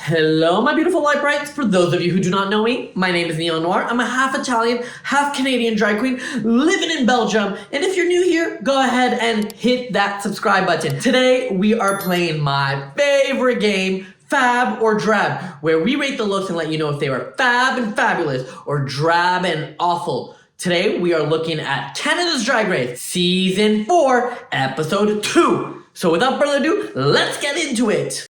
Hello, my beautiful light brights. For those of you who do not know me, my name is Neon Noire. I'm a half Italian, half Canadian drag queen living in Belgium. And if you're new here, go ahead and hit that subscribe button. Today, we are playing my favorite game, FAB or Drab, where we rate the looks and let you know if they were fab and fabulous or drab and awful. Today, we are looking at Canada's Drag Race, Season 4, Episode 2. So without further ado, let's get into it.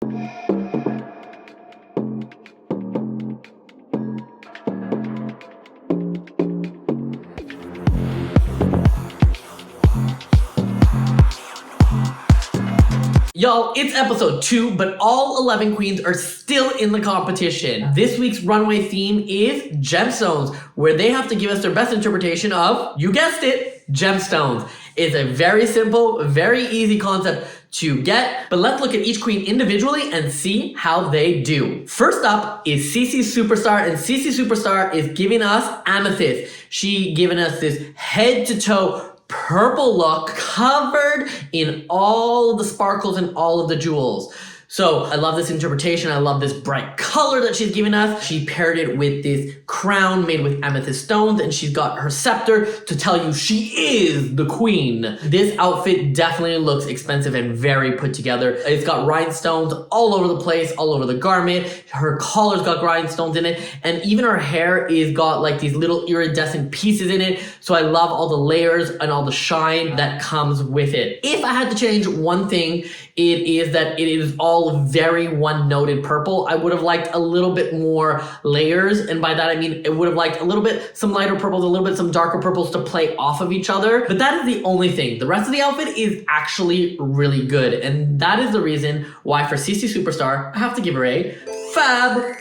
Y'all, it's episode 2, but all 11 queens are still in the competition. This week's runway theme is gemstones, where they have to give us their best interpretation of, you guessed it, gemstones. It's a very simple, very easy concept to get, but let's look at each queen individually and see how they do. First up is CC Superstar, and CC Superstar is giving us Amethyst. She giving us this head-to-toe purple look covered in all of the sparkles and all of the jewels. So I love this interpretation. I love this bright color that she's giving us. She paired it with this crown made with amethyst stones, and she's got her scepter to tell you she is the queen. This outfit definitely looks expensive and very put together. It's got rhinestones all over the place, all over the garment. Her collar's got rhinestones in it, and even her hair is got like these little iridescent pieces in it. So I love all the layers and all the shine that comes with it. If I had to change one thing, it is that it is all very one-noted purple. I would have liked a little bit more layers, and by that I mean it would have liked a little bit some lighter purples, a little bit some darker purples to play off of each other. But that is the only thing. The rest of the outfit is actually really good, and that is the reason why for CC Superstar I have to give her a FAB.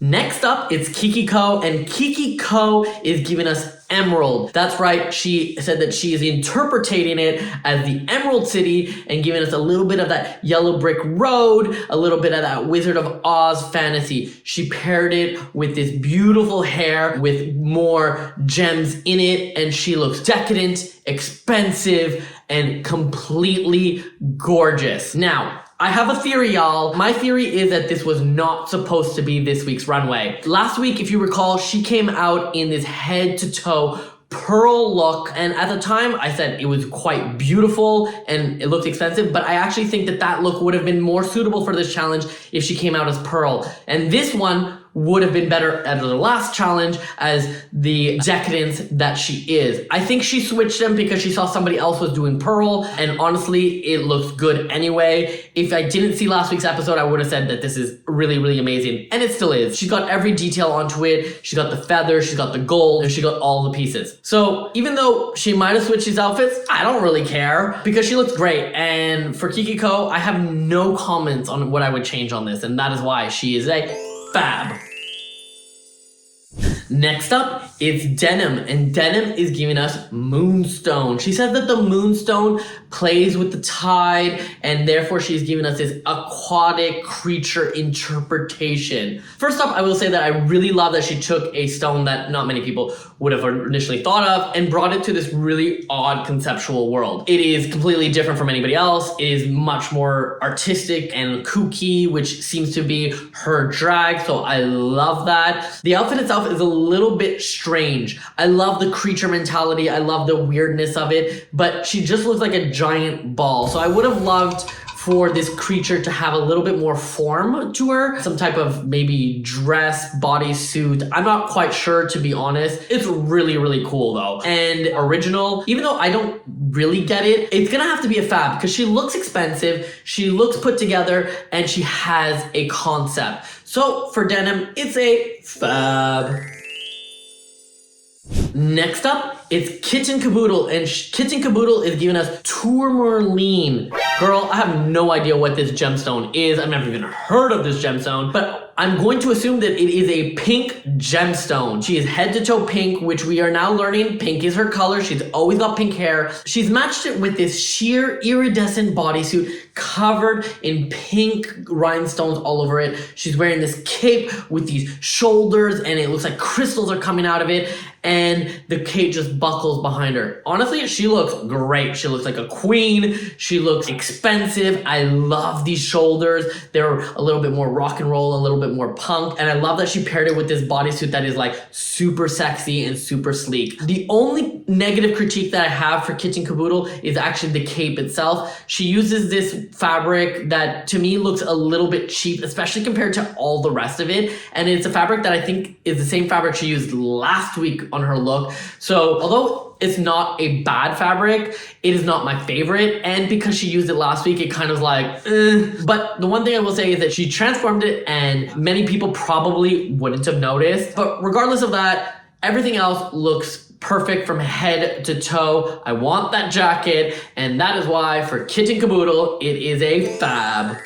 Next up, it's Kiki Ko, and Kiki Ko is giving us Emerald. That's right, she said that she is interpreting it as the Emerald City and giving us a little bit of that yellow brick road, a little bit of that Wizard of Oz fantasy. She paired it with this beautiful hair with more gems in it, and she looks decadent, expensive, and completely gorgeous. Now, I have a theory, y'all. My theory is that this was not supposed to be this week's runway. Last week, if you recall, she came out in this head-to-toe pearl look, and at the time I said it was quite beautiful and it looked expensive, but I actually think that that look would have been more suitable for this challenge if she came out as pearl. And this one would have been better at the last challenge as the decadence that she is. I think she switched them because she saw somebody else was doing pearl, and honestly, it looks good anyway. If I didn't see last week's episode, I would have said that this is really, really amazing, and it still is. She's got every detail onto it. She's got the feathers, she's got the gold, and she got all the pieces. So even though she might have switched these outfits, I don't really care because she looks great. And for Kiki Ko, I have no comments on what I would change on this, and that is why she is a FAB. Next up, it's Denim, and Denim is giving us Moonstone. She said that the Moonstone plays with the tide, and therefore she's giving us this aquatic creature interpretation. First up, I will say that I really love that she took a stone that not many people would have initially thought of and brought it to this really odd conceptual world. It is completely different from anybody else. It is much more artistic and kooky, which seems to be her drag, so I love that. The outfit itself is a little bit strange. I love the creature mentality. I love the weirdness of it, but she just looks like a giant ball. So I would have loved for this creature to have a little bit more form to her. Some type of maybe dress, bodysuit. I'm not quite sure, to be honest. It's really, really cool though. And original, even though I don't really get it, it's gonna have to be a FAB because she looks expensive, she looks put together, and she has a concept. So for Denim, it's a FAB. Next up, it's Kitten Caboodle, and Kitten Caboodle is giving us Tourmaline. Girl, I have no idea what this gemstone is. I've never even heard of this gemstone, but I'm going to assume that it is a pink gemstone. She is head to toe pink, which we are now learning pink is her color. She's always got pink hair. She's matched it with this sheer iridescent bodysuit covered in pink rhinestones all over it. She's wearing this cape with these shoulders, and it looks like crystals are coming out of it. and the cape just buckles behind her. Honestly, she looks great. She looks like a queen. She looks expensive. I love these shoulders. They're a little bit more rock and roll, a little bit more punk, and I love that she paired it with this bodysuit that is like super sexy and super sleek. The only negative critique that I have for Kit & Caboodle is actually the cape itself. She uses this fabric that to me looks a little bit cheap, especially compared to all the rest of it, and it's a fabric that I think is the same fabric she used last week on her look. So although it's not a bad fabric, it is not my favorite, and because she used it last week, it kind of like, But the one thing I will say is that she transformed it, and many people probably wouldn't have noticed. But regardless of that, everything else looks perfect from head to toe. I want that jacket, and that is why for Kit & Caboodle, it is a fab.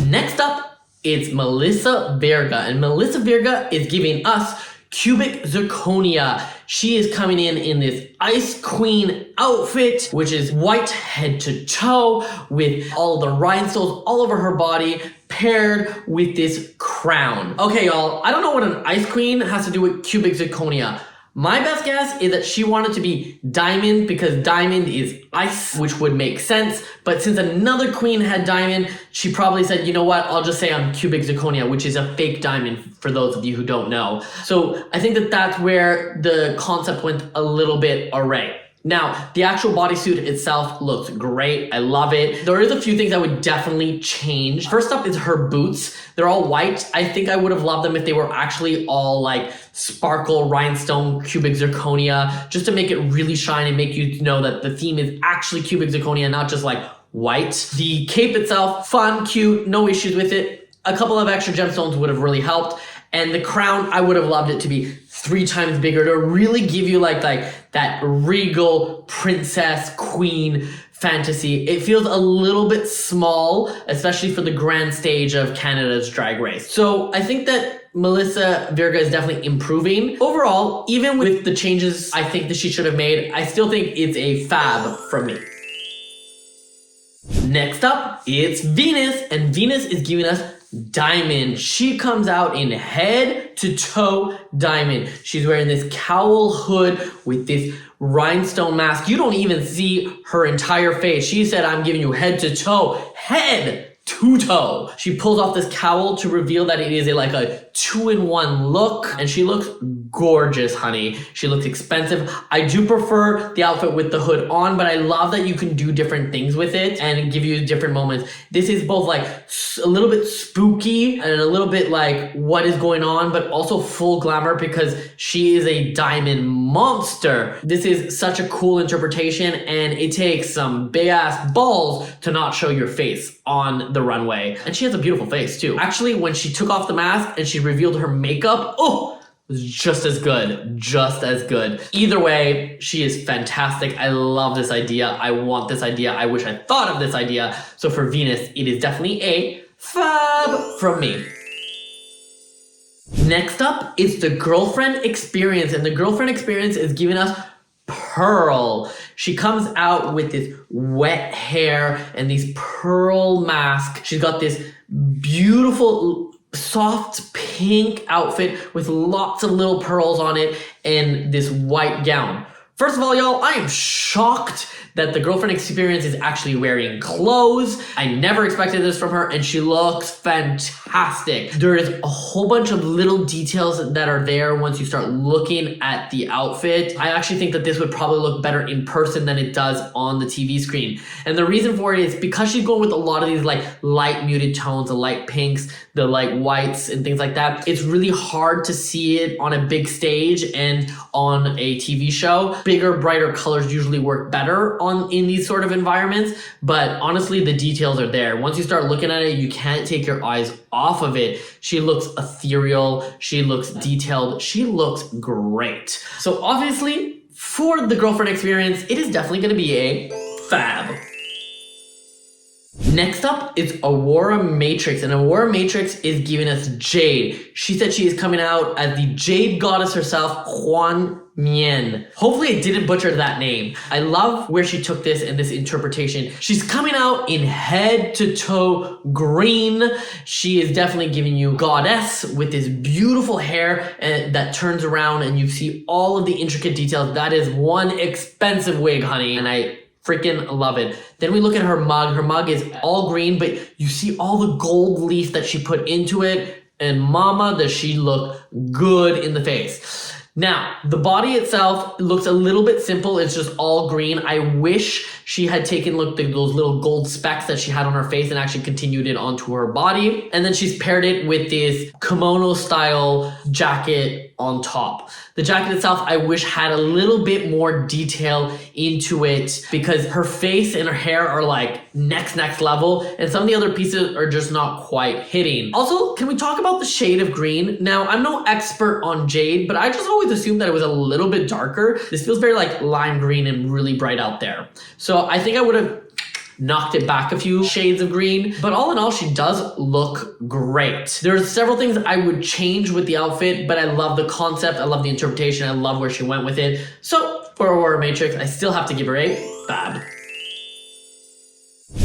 Next up, it's Melissa Virga, and Melissa Virga is giving us Cubic Zirconia. She is coming in this Ice Queen outfit, which is white head to toe with all the rhinestones all over her body, paired with this crown. Okay, y'all, I don't know what an Ice Queen has to do with Cubic Zirconia. My best guess is that she wanted to be diamond because diamond is ice, which would make sense. But since another queen had diamond, she probably said, you know what, I'll just say I'm Cubic Zirconia, which is a fake diamond for those of you who don't know. So I think that that's where the concept went a little bit awry. Now, the actual bodysuit itself looks great. I love it. There is a few things I would definitely change. First up is her boots. They're all white. I think I would have loved them if they were actually all like sparkle, rhinestone, cubic zirconia, just to make it really shine and make you know that the theme is actually cubic zirconia, not just like white. The cape itself, fun, cute, no issues with it. A couple of extra gemstones would have really helped. And the crown, I would have loved it to be 3 times bigger to really give you like that regal princess queen fantasy. It feels a little bit small, especially for the grand stage of Canada's Drag Race. So I think that Melissa Virga is definitely improving. Overall, even with the changes I think that she should have made, I still think it's a fab from me. Next up, it's Venus, and Venus is giving us diamond. She comes out in head to toe diamond. She's wearing this cowl hood with this rhinestone mask. You don't even see her entire face. She said, I'm giving you head to toe. Head to toe. She pulls off this cowl to reveal that it is like a 2-in-1 look, and she looks gorgeous, honey. She looks expensive. I do prefer the outfit with the hood on, but I love that you can do different things with it and give you different moments. This is both like a little bit spooky and a little bit like what is going on, but also full glamour because she is a diamond monster. This is such a cool interpretation, and it takes some big ass balls to not show your face on the runway. And she has a beautiful face too. Actually, when she took off the mask and she revealed her makeup, oh, it was just as good, just as good. Either way, she is fantastic. I love this idea. I want this idea. I wish I thought of this idea. So for Venus, it is definitely a fab from me. Next up is the Girlfriend Experience, and the Girlfriend Experience is giving us Pearl. She comes out with this wet hair and these pearl mask. She's got this beautiful soft pink outfit with lots of little pearls on it and this white gown. First of all, y'all, I am shocked that the Girlfriend Experience is actually wearing clothes. I never expected this from her, and she looks fantastic. There is a whole bunch of little details that are there once you start looking at the outfit. I actually think that this would probably look better in person than it does on the TV screen. And the reason for it is because she's going with a lot of these like light muted tones, the light pinks, the light whites and things like that. It's really hard to see it on a big stage and on a TV show. Bigger, brighter colors usually work better in these sort of environments, but honestly, the details are there. Once you start looking at it, you can't take your eyes off of it. She looks ethereal. She looks detailed. She looks great. So obviously, for the Girlfriend Experience, it is definitely going to be a fab. Next up is Aurora Matrix, and Aurora Matrix is giving us Jade. She said she is coming out as the Jade goddess herself, Juan Mien. Hopefully I didn't butcher that name. I love where she took this and this interpretation. She's coming out in head to toe green. She is definitely giving you goddess with this beautiful hair that turns around and you see all of the intricate details. That is one expensive wig, honey, and I freaking love it. Then we look at her mug. Her mug is all green, but you see all the gold leaf that she put into it, and mama, does she look good in the face. Now, the body itself looks a little bit simple. It's just all green. I wish she had taken those little gold specks that she had on her face and actually continued it onto her body. And then she's paired it with this kimono style jacket on top. The jacket itself, I wish had a little bit more detail into it because her face and her hair are like next level, and some of the other pieces are just not quite hitting. Also, can we talk about the shade of green? Now, I'm no expert on Jade, but I just always assumed that it was a little bit darker. This feels very like lime green and really bright out there. So I think I would have knocked it back a few shades of green, but all in all, she does look great. There's several things I would change with the outfit, but I love the concept, I love the interpretation, I love where she went with it. So for Aurora Matrix, I still have to give her a FAB.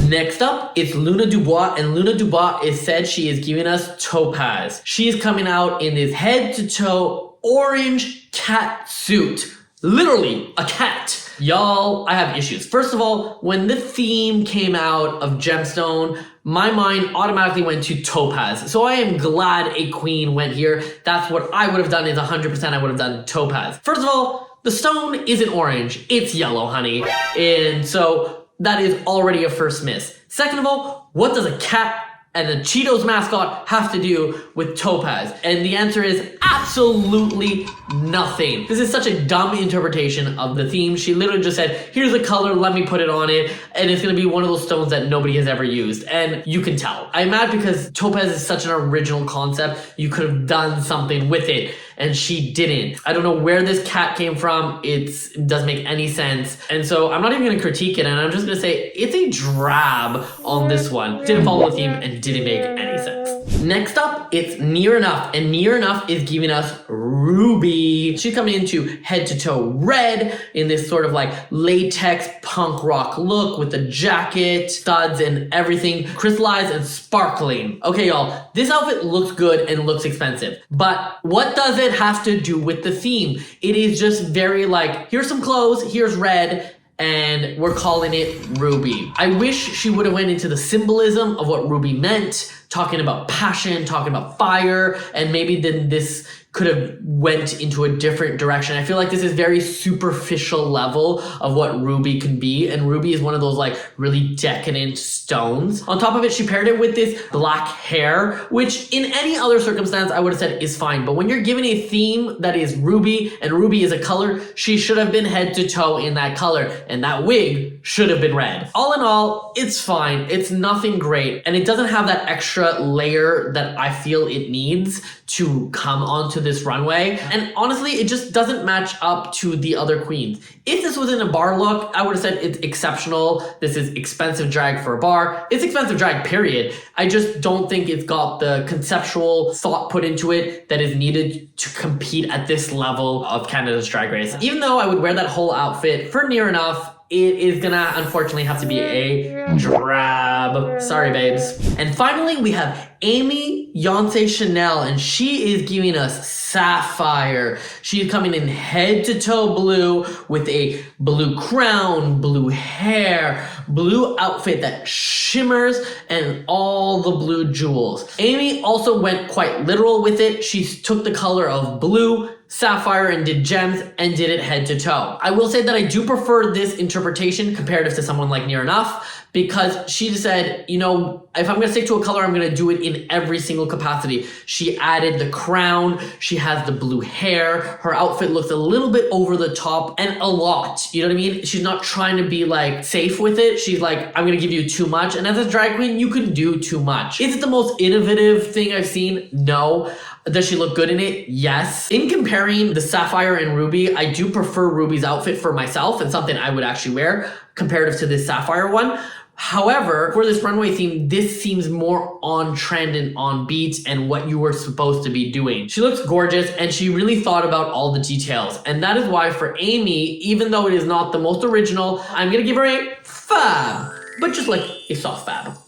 Next up, it's Luna Dubois, and Luna Dubois is said she is giving us Topaz. She is coming out in this head-to-toe orange cat suit. Literally, a cat. Y'all, I have issues. First of all, when the theme came out of Gemstone, my mind automatically went to Topaz. So I am glad a queen went here. That's what I would have done, is 100% I would have done Topaz. First of all, the stone isn't orange, it's yellow, honey. And so that is already a first miss. Second of all, what does a cat and the Cheetos mascot have to do with Topaz? And the answer is absolutely nothing. This is such a dumb interpretation of the theme. She literally just said, here's a color, let me put it on it, and it's gonna be one of those stones that nobody has ever used. And you can tell. I'm mad because Topaz is such an original concept. You could have done something with it, and she didn't. I don't know where this cat came from. It doesn't make any sense. And so I'm not even gonna critique it, and I'm just gonna say it's a drab on this one. Didn't follow the theme and didn't make any sense. Next up, it's Near Enough, and Near Enough is giving us Ruby. She's coming into head to toe red in this sort of like latex punk rock look with the jacket, studs, and everything crystallized and sparkling. Okay, y'all, this outfit looks good and looks expensive, but what does it have to do with the theme? It is just very like, here's some clothes, here's red, and we're calling it Ruby. I wish she would have went into the symbolism of what Ruby meant, talking about passion, talking about fire, and maybe then this could have went into a different direction. I feel like this is very superficial level of what Ruby can be, and Ruby is one of those like really decadent stones. On top of it, she paired it with this black hair, which in any other circumstance I would have said is fine, but when you're given a theme that is Ruby, and Ruby is a color, she should have been head to toe in that color, and that wig should have been red. All in all, it's fine. It's nothing great, and it doesn't have that extra layer that I feel it needs to come onto this runway. And honestly, it just doesn't match up to the other queens. If this was in a bar look, I would have said it's exceptional. This is expensive drag for a bar. It's expensive drag, period. I just don't think it's got the conceptual thought put into it that is needed to compete at this level of Canada's Drag Race. Even though I would wear that whole outfit for Near Enough, it is gonna unfortunately have to be a drab. Sorry, babes. And finally, we have Amy Yonsei Chanel, and she is giving us Sapphire. She is coming in head to toe blue with a blue crown, blue hair, blue outfit that shimmers, and all the blue jewels. Amy also went quite literal with it. She took the color of blue, sapphire, and did gems and did it head to toe. I will say that I do prefer this interpretation comparative to someone like Near Enough, because she said, you know, if I'm gonna stick to a color, I'm gonna do it in every single capacity. She added the crown, she has the blue hair, her outfit looks a little bit over the top and a lot, you know what I mean? She's not trying to be like safe with it. She's like, I'm gonna give you too much. And as a drag queen, you can do too much. Is it the most innovative thing I've seen? No. Does she look good in it? Yes. In comparing the Sapphire and Ruby, I do prefer Ruby's outfit for myself and something I would actually wear comparative to this Sapphire one. However, for this runway theme, this seems more on trend and on beat and what you were supposed to be doing. She looks gorgeous and she really thought about all the details. And that is why for Amy, even though it is not the most original, I'm gonna give her a FAB, but just like a soft FAB.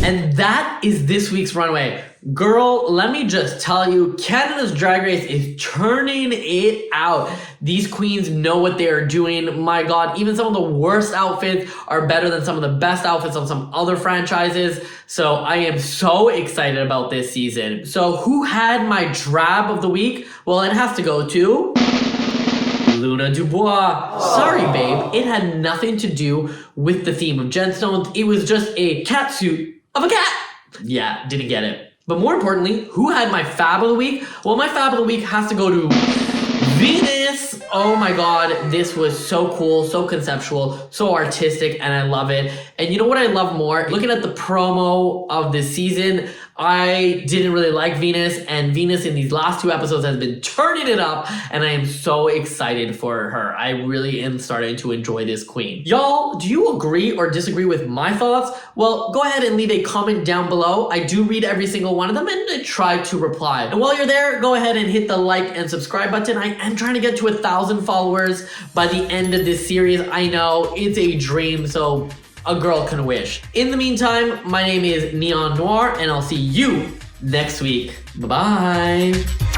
And that is this week's runway. Girl, let me just tell you, Canada's Drag Race is turning it out. These queens know what they are doing. My God, even some of the worst outfits are better than some of the best outfits on some other franchises. So I am so excited about this season. So who had my drab of the week? Well, it has to go to Luna Dubois. Sorry, babe. It had nothing to do with the theme of gemstones. It was just a cat suit of a cat. Yeah, didn't get it. But more importantly, who had my fab of the week? Well, my fab of the week has to go to Venus. Oh my God, this was so cool, so conceptual, so artistic, and I love it. And you know what I love more? Looking at the promo of this season, I didn't really like Venus, and Venus in these last 2 episodes has been turning it up, and I am so excited for her. I really am starting to enjoy this queen. Y'all, do you agree or disagree with my thoughts? Well, go ahead and leave a comment down below. I do read every single one of them, and I try to reply. And while you're there, go ahead and hit the like and subscribe button. I am trying to get to 1,000 followers by the end of this series. I know, it's a dream, so a girl can wish. In the meantime, my name is Neon Noire, and I'll see you next week. Bye-bye.